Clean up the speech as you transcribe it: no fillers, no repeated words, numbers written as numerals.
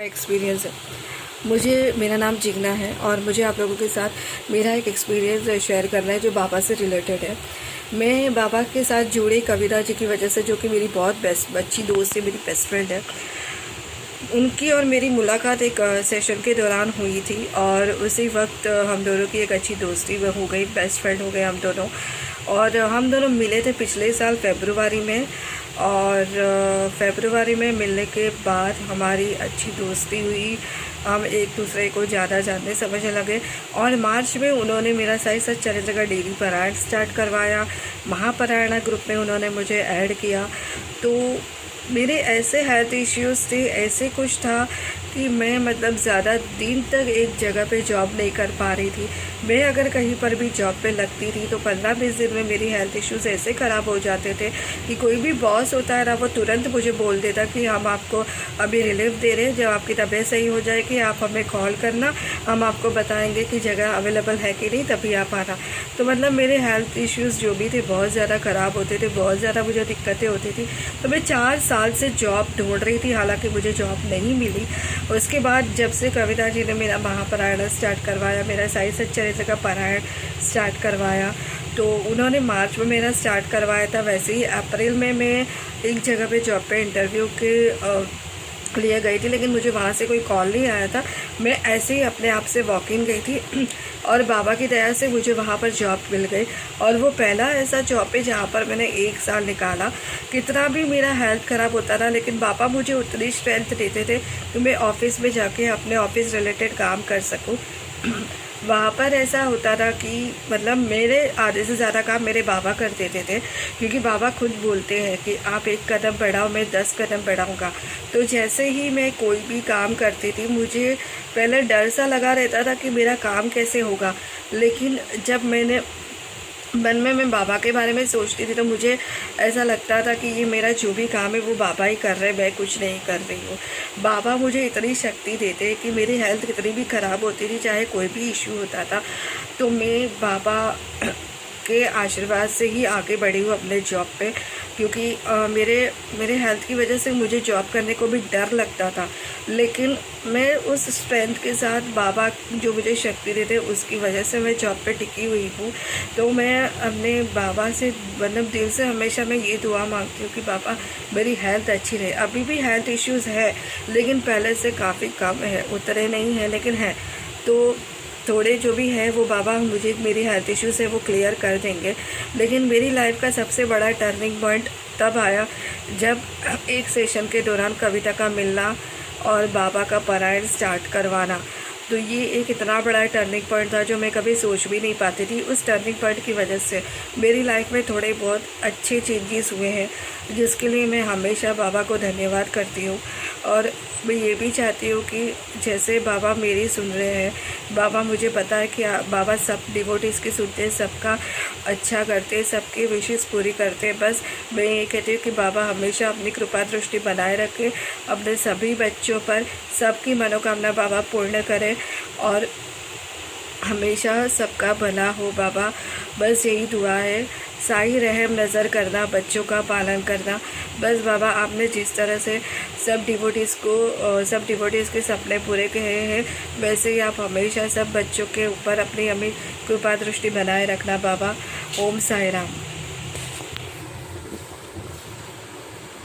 Experience है। मेरा नाम जिग्ना है और मुझे आप लोगों के साथ मेरा एक एक्सपीरियंस शेयर करना है जो बाबा से रिलेटेड है। मैं बाबा के साथ जुड़ी कविता जी की वजह से, जो कि मेरी बहुत बेस्ट अच्छी दोस्त है, मेरी बेस्ट फ्रेंड है। उनकी और मेरी मुलाकात एक सेशन के दौरान हुई थी और उसी वक्त हम दोनों की एक अच्छी दोस्ती हो गई, बेस्ट फ्रेंड हो गए हम दोनों। और हम दोनों मिले थे पिछले साल फरवरी में, और फरवरी में मिलने के बाद हमारी अच्छी दोस्ती हुई, हम एक दूसरे को ज़्यादा जानने समझने लगे। और मार्च में उन्होंने मेरा साई सच चरण जगह डेली पारायण स्टार्ट करवाया। महापारायणा ग्रुप में उन्होंने मुझे ऐड किया। तो मेरे ऐसे हेल्थ इश्यूज़ थे, ऐसे कुछ था कि मैं ज़्यादा दिन तक एक जगह पे जॉब नहीं कर पा रही थी। मैं अगर कहीं पर भी जॉब पे लगती थी तो 15-20 दिन में मेरी हेल्थ इश्यूज़ ऐसे ख़राब हो जाते थे कि कोई भी बॉस होता है ना, वो तुरंत मुझे बोल देता कि हम आपको अभी रिलीफ दे रहे हैं, जब आपकी तबीयत सही हो जाएगी आप हमें कॉल करना, हम आपको बताएंगे कि जगह अवेलेबल है कि नहीं, तभी आप आना। तो मेरे हेल्थ इश्यूज़ जो भी थे बहुत ज़्यादा ख़राब होते थे, बहुत ज़्यादा मुझे दिक्कतें होती थी। तो मैं 4 साल से जॉब ढूंढ रही थी, हालांकि मुझे जॉब नहीं मिली। उसके बाद जब से कविता जी ने मेरा महापारायण स्टार्ट करवाया, मेरा साई सच्चरित्र का पारायण स्टार्ट करवाया, तो उन्होंने मार्च में मेरा स्टार्ट करवाया था। वैसे ही अप्रैल में मैं एक जगह पे जॉब पे इंटरव्यू के लिए गई थी, लेकिन मुझे वहाँ से कोई कॉल नहीं आया था। मैं ऐसे ही अपने आप से वॉक इन गई थी और बाबा की दया से मुझे वहाँ पर जॉब मिल गई। और वो पहला ऐसा जॉब है जहाँ पर मैंने 1 साल निकाला। कितना भी मेरा हेल्थ ख़राब होता था, लेकिन बाबा मुझे उतनी स्ट्रेंथ देते थे कि मैं ऑफिस में जाके अपने ऑफिस रिलेटेड काम कर सकूँ। वहाँ पर ऐसा होता था कि मेरे आधे से ज़्यादा काम मेरे बाबा कर देते थे, क्योंकि बाबा खुद बोलते हैं कि आप 1 कदम बढ़ाओ, मैं 10 कदम बढ़ाऊँगा। तो जैसे ही मैं कोई भी काम करती थी, मुझे पहले डर सा लगा रहता था कि मेरा काम कैसे होगा, लेकिन जब मैंने मन में मैं बाबा के बारे में सोचती थी तो मुझे ऐसा लगता था कि ये मेरा जो भी काम है वो बाबा ही कर रहे हैं, मैं कुछ नहीं कर रही हूँ। बाबा मुझे इतनी शक्ति देते हैं कि मेरी हेल्थ कितनी भी ख़राब होती थी, चाहे कोई भी इश्यू होता था, तो मैं बाबा के आशीर्वाद से ही आगे बढ़ी हूँ अपने जॉब पे। क्योंकि मेरे हेल्थ की वजह से मुझे जॉब करने को भी डर लगता था, लेकिन मैं उस स्ट्रेंथ के साथ बाबा जो मुझे शक्ति देते उसकी वजह से मैं जॉब पे टिकी हुई हूँ। तो मैं अपने बाबा से दिल से हमेशा मैं ये दुआ मांगती हूँ कि बाबा मेरी हेल्थ अच्छी रहे। अभी भी हेल्थ इश्यूज़ है, लेकिन पहले से काफ़ी कम है, उतरे नहीं हैं लेकिन है। तो थोड़े जो भी है वो बाबा मुझे मेरी हेल्थ इश्यूज़ है वो क्लियर कर देंगे। लेकिन मेरी लाइफ का सबसे बड़ा टर्निंग पॉइंट तब आया जब एक सेशन के दौरान कविता का मिलना और बाबा का पारायण स्टार्ट करवाना। तो ये एक इतना बड़ा टर्निंग पॉइंट था जो मैं कभी सोच भी नहीं पाती थी। उस टर्निंग पॉइंट की वजह से मेरी लाइफ में थोड़े बहुत अच्छे चेंजेस हुए हैं, जिसके लिए मैं हमेशा बाबा को धन्यवाद करती हूँ। और मैं ये भी चाहती हूँ कि जैसे बाबा मेरी सुन रहे हैं, बाबा मुझे पता है कि बाबा सब डिवोटीज़ की सुनते हैं, सबका अच्छा करते हैं, सबकी विशेष पूरी करते हैं। बस मैं ये कहती हूँ कि बाबा हमेशा अपनी कृपा दृष्टि बनाए रखें अपने सभी बच्चों पर, सबकी मनोकामना बाबा पूर्ण करें और हमेशा सबका भला हो बाबा। बस यही दुआ है। साई रहम नज़र करना, बच्चों का पालन करना। बस बाबा आपने जिस तरह से सब डिवोटीज़ के सपने पूरे किए हैं, वैसे ही आप हमेशा सब बच्चों के ऊपर अपनी कृपा दृष्टि बनाए रखना बाबा। ओम साई राम।